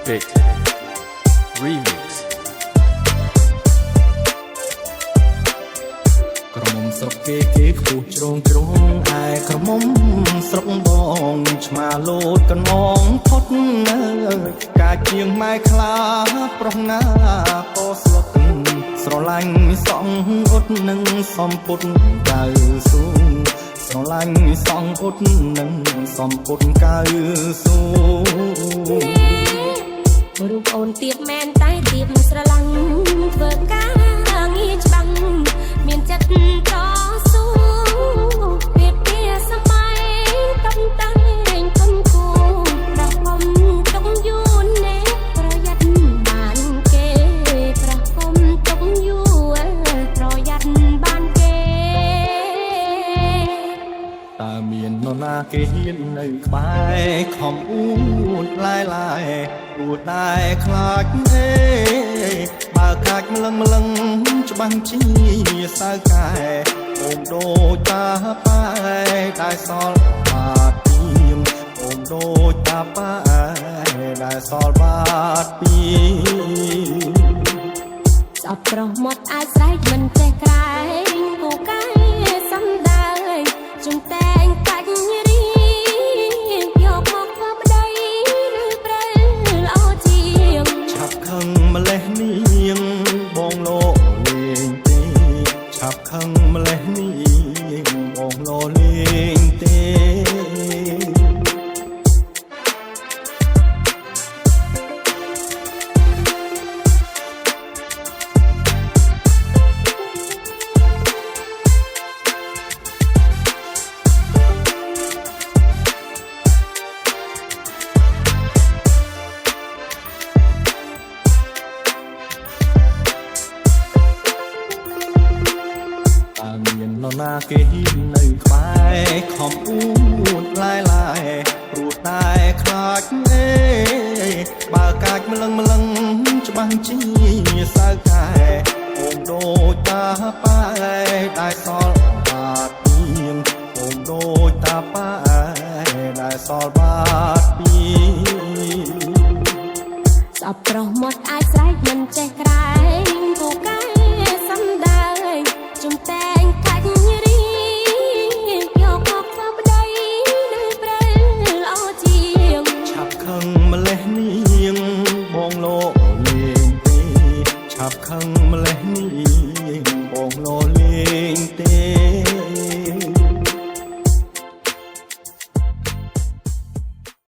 Epic Remix ក្រមុំស្រុកគេខ្ពស់ជ្រងជ្រងឯក្រមុំស្រុកបងឆ្មាលោតកនងផុតនៅកាជាងម៉ែខ្លាប្រុសណាក៏ស្លុតស្រឡាញ់សងអ៊ុតនឹងសំពុតកៅស៊ូស្រឡាញ់សងអ៊ុតនឹងសំពុតកៅស៊ូរូបអូនទៀបមែនតែទៀបស្រឡាញ់ធ្វើការងារច្បាំងមានចិត្តតស៊ូរៀបពីសម័យតំតាំងគុំគូប្រហមទុកយូរនេះប្រយ័ត្នបានគេប្រហមទុកយូរប្រយ័ត្នបានគេតើមាននរណាគេហ៊ាននៅក្បែរខំអួតឡាយឡាយអួតដែរខ្លាចទេបើកាច់ម្លឹងច្បាំងជាសៅកែអូនដូចតាប៉ែដែលសល់បាតពីមអូនដូចតាប៉ែដែលសល់បាតពីស្អប់ប្រុសមកអាចស្រែកមិនចេះក្រែងពូកែសំដើជុំតែងកាច់រីយកមកធ្វើប្តីឬប្រែល្អជាងឆាប់ខឹងម្លេះនាងបងលោកលេងទេឆាប់ខឹងម្លេះនាងបងលោកលេងទេមាននរណាគេហ៊ាននៅក្បែរខំអួតឡាយឡាយព្រោះតែខ្លាចទេបើកាច់ម្លឹងច្បាំងជាសៅកែអូនដូចតាប៉ែដែលសល់បាតពីមអូនដូចតាប៉ែដែលសល់បាត